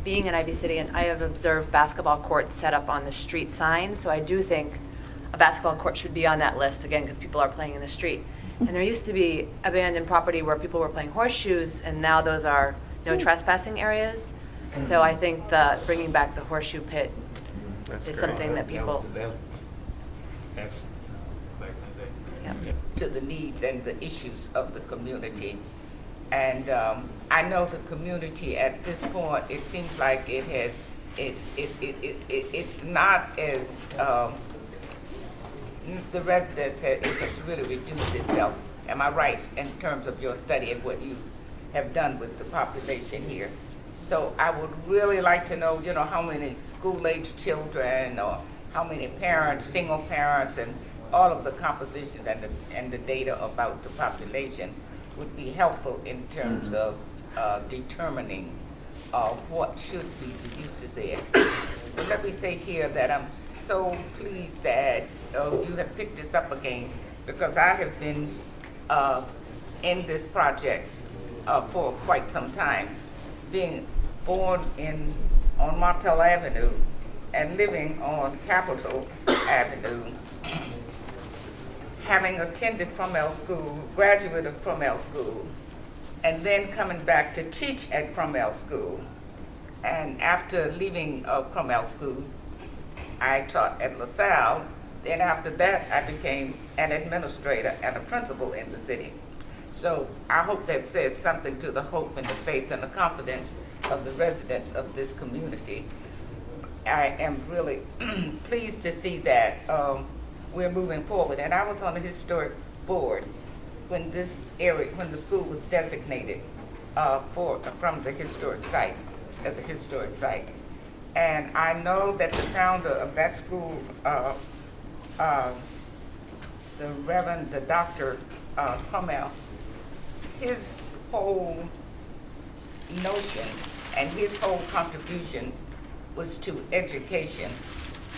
being in Ivy City, and I have observed basketball courts set up on the street signs, so I do think a basketball court should be on that list, again, because people are playing in the street. And there used to be abandoned property where people were playing horseshoes, and now those are no trespassing areas. So I think that bringing back the horseshoe pit is something that people... to the needs and the issues of the community. And I know the community at this point, it seems like it has, it's not as, the residents, it has really reduced itself. Am I right in terms of your study and what you have done with the population here? So I would really like to know, you know, how many school-age children or how many parents, single parents, and all of the compositions and the data about the population would be helpful in terms of determining what should be the uses there. But let me say here that I'm so pleased that you have picked this up again, because I have been in this project for quite some time, being born on Martel Avenue and living on Capitol Avenue, having attended Crummell School, graduate of Crummell School, and then coming back to teach at Crummell School. And after leaving Crummell School, I taught at LaSalle. Then after that, I became an administrator and a principal in the city. So I hope that says something to the hope and the faith and the confidence of the residents of this community. I am really pleased to see that we're moving forward. And I was on the historic board when this area, when the school was designated from the historic sites, as a historic site. And I know that the founder of that school, the Dr. Crummell, his whole notion and his whole contribution was to education.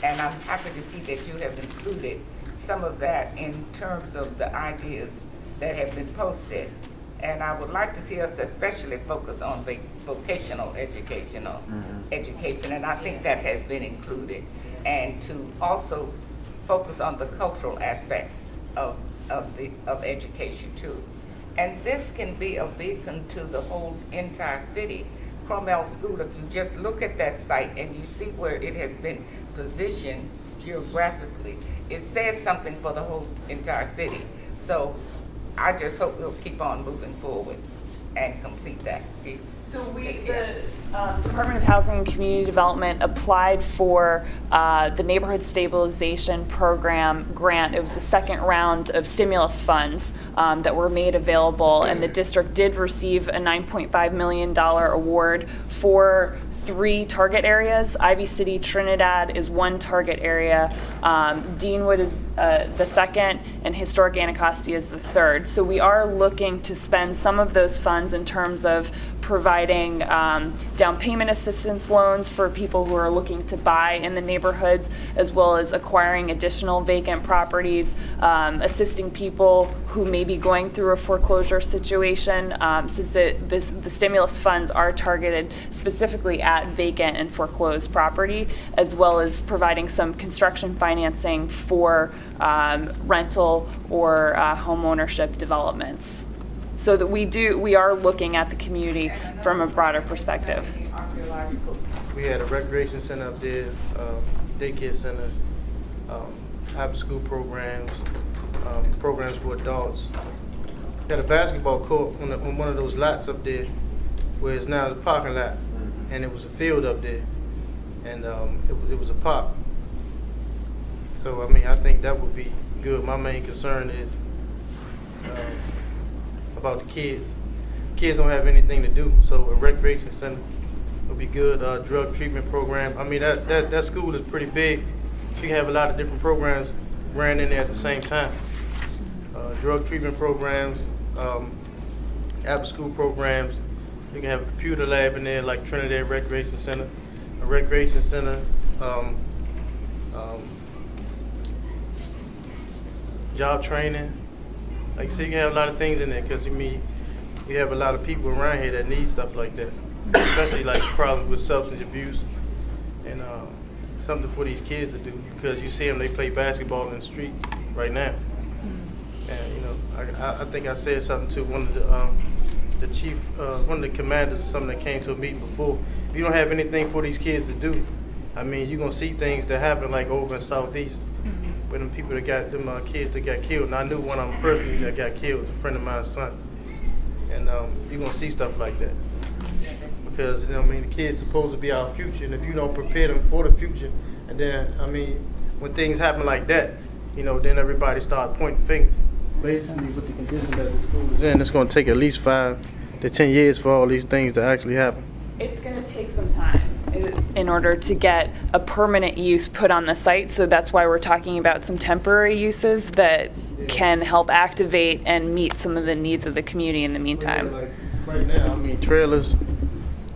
And I'm happy to see that you have included some of that in terms of the ideas that have been posted. And I would like to see us especially focus on the vocational education, and I think that has been included. And to also focus on the cultural aspect of education too. And this can be a beacon to the whole entire city. Crummell School, if you just look at that site and you see where it has been positioned geographically, it says something for the whole entire city. So I just hope we'll keep on moving forward and complete that. So the Department of Housing and Community Development applied for the Neighborhood Stabilization Program grant. It was the second round of stimulus funds that were made available, and the district did receive a $9.5 million award for 3 target areas. Ivy City Trinidad is one target area, Deanwood is the second, and Historic Anacostia is the third. So we are looking to spend some of those funds in terms of providing down payment assistance loans for people who are looking to buy in the neighborhoods, as well as acquiring additional vacant properties, assisting people who may be going through a foreclosure situation, since the stimulus funds are targeted specifically at vacant and foreclosed property, as well as providing some construction financing for rental or home ownership developments. So that we are looking at the community from a broader perspective. We had a recreation center up there, daycare center, after school programs, programs for adults. We had a basketball court on one of those lots up there, where it's now the parking lot, and it was a field up there, and it was a park. So I mean, I think that would be good. My main concern is about the kids. Kids don't have anything to do, so a recreation center would be good. Drug treatment program. I mean, that school is pretty big. You can have a lot of different programs ran in there at the same time. Drug treatment programs, after school programs. You can have a computer lab in there, like Trinity Recreation Center, a recreation center. Job training. Like, so you can have a lot of things in there, because I mean, we have a lot of people around here that need stuff like that. especially like problems with substance abuse, and something for these kids to do, because you see them, they play basketball in the street right now. And you know, I think I said something to one of the chief, one of the commanders or something that came to a meeting before. If you don't have anything for these kids to do, I mean, you're gonna see things that happen like over in Southeast, with them people that got them kids that got killed. And I knew one of them personally that got killed, was a friend of mine's son. And you're gonna see stuff like that, because you know, I mean, the kids supposed to be our future, and if you don't prepare them for the future, and then I mean, when things happen like that, you know, then everybody start pointing fingers. Basically, with the condition that the school is in, it's going to take at least 5 to 10 years for all these things to actually happen. It's going to take some time in order to get a permanent use put on the site, so that's why we're talking about some temporary uses that can help activate and meet some of the needs of the community in the meantime. Like right now, I mean, trailers,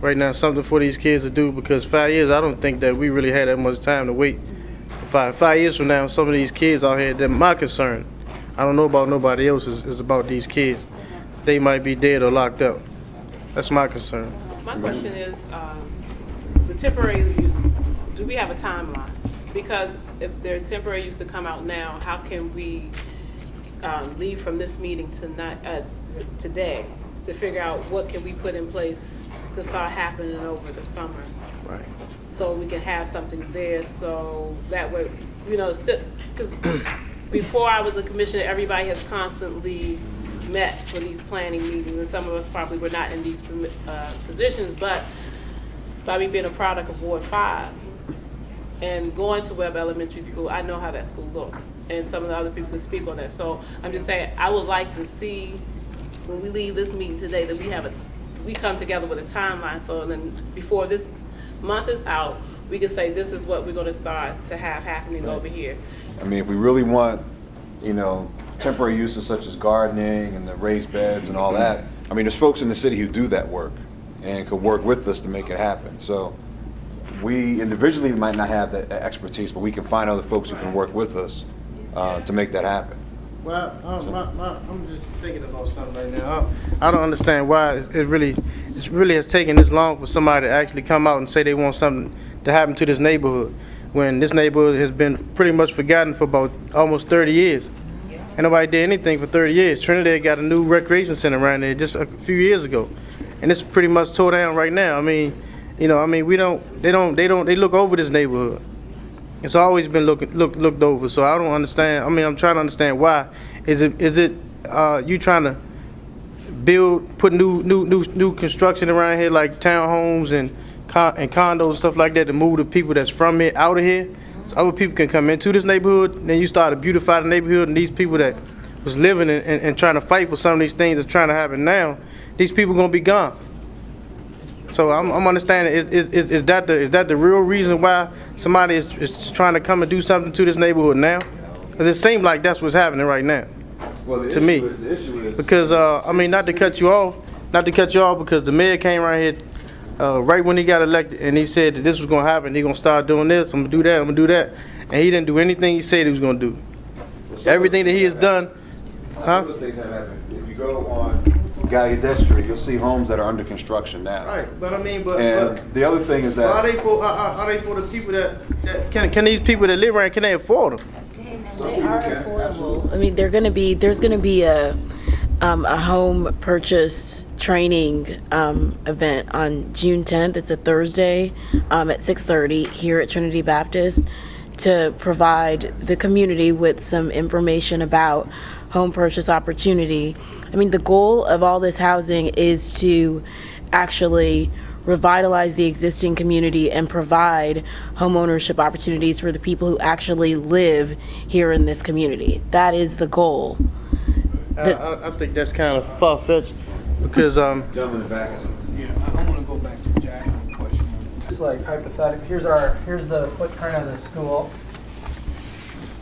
right now, something for these kids to do, because 5 years, I don't think that we really had that much time to wait. 5 years from now, some of these kids out here, they're my concern. I don't know about nobody else, is about these kids. They might be dead or locked up. That's my concern. My question is, the temporary use, do we have a timeline? Because if they're temporary use to come out now, how can we leave from this meeting today to figure out what can we put in place to start happening over the summer? Right. So we can have something there, so that way, you know, because before I was a commissioner, everybody has constantly met for these planning meetings, and some of us probably were not in these positions, but by me being a product of Ward 5 and going to Webb Elementary School, I know how that school looked, and some of the other people can speak on that. So I'm just saying, I would like to see, when we leave this meeting today, that we come together with a timeline, so then before this month is out, we can say this is what we're going to start to have happening over here. I mean, if we really want, you know, temporary uses such as gardening and the raised beds and all that, I mean, there's folks in the city who do that work and could work with us to make it happen. So we individually might not have that expertise, but we can find other folks who can work with us to make that happen. Well, I'm just thinking about something right now. I don't understand why it really has taken this long for somebody to actually come out and say they want something to happen to this neighborhood, when this neighborhood has been pretty much forgotten for about almost 30 years. And nobody did anything for 30 years. Trinity got a new recreation center around there just a few years ago, and it's pretty much tore down right now. I mean, you know, I mean, they look over this neighborhood. It's always been looked over. So I don't understand. I mean, I'm trying to understand why. Is it you trying to put new construction around here, like townhomes and condos, stuff like that, to move the people that's from here out of here, so other people can come into this neighborhood, and then you start to beautify the neighborhood, and these people that was living and trying to fight for some of these things that's trying to happen now, these people gonna be gone. So I'm understanding, is that the real reason why somebody is trying to come and do something to this neighborhood now? Because it seems like that's what's happening right now. Well, to me, the issue is because I mean, not to cut you off, because the mayor came around here right when he got elected, and he said that this was going to happen. He's going to start doing this, I'm going to do that, I'm going to do that. And he didn't do anything he said he was going to do. Everything that he has done. Huh? If you go on Gallaudet Street, you'll see homes that are under construction now. Right, but I mean, the other thing is that... Are they for the people that can these people that live around, can they afford them? They are affordable. I mean, there's going to be a home purchase training event on June 10th. It's a Thursday at 6:30 here at Trinity Baptist, to provide the community with some information about home purchase opportunity. I mean, the goal of all this housing is to actually revitalize the existing community and provide home ownership opportunities for the people who actually live here in this community. That is the goal. I think that's kind of far-fetched, because Gentleman in the back. Yeah, I want to go back to Jacqueline's question. It's like hypothetical. Here's the footprint of the school,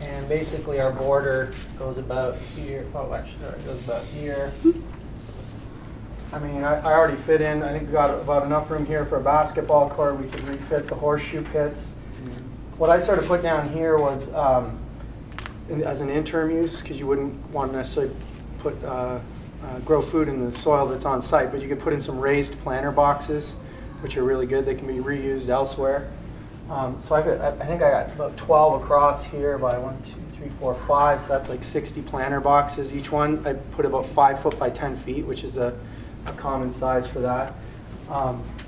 and basically our border goes about here. Oh, actually, it goes about here. I mean, I already fit in. I think we got about enough room here for a basketball court. We could refit the horseshoe pits. What I sort of put down here was as an interim use, because you wouldn't want to necessarily put grow food in the soil that's on site, but you could put in some raised planter boxes which are really good. They can be reused elsewhere. So I think I got about 12 across here by 1, 2, 3, 4, 5. So that's like 60 planter boxes each one. I put about 5 foot by 10 feet, which is a common size for that.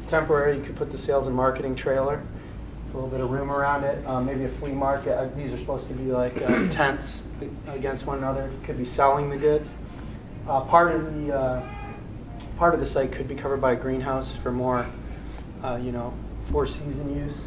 Temporary, you could put the sales and marketing trailer, a little bit of room around it. Maybe a flea market. These are supposed to be like tents against one another. Could be selling the goods. Part of the site could be covered by a greenhouse for more, 4-season use.